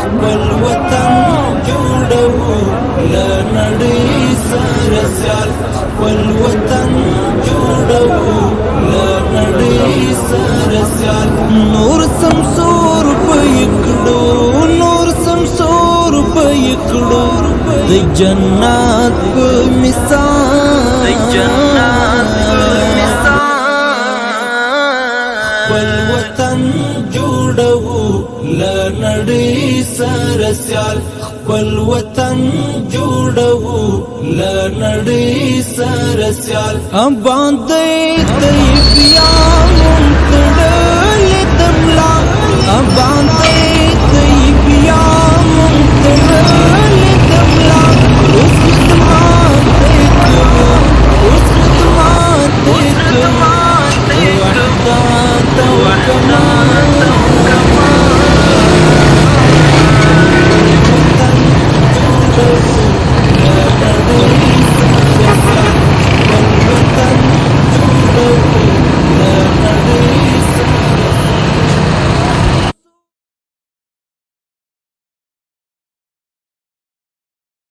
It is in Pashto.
خپل وطن جوړو لنړۍ سره سیال خپل وطن جوړو لنړۍ سره سیال نور سمسور پېکړو نور سمسور پېکړو د جنت په مثال د جنت په مثال خپل وطن جوړو لنړۍ سره سیال خپل وطن جوړو لنړۍ سره سیال باندې طیب یا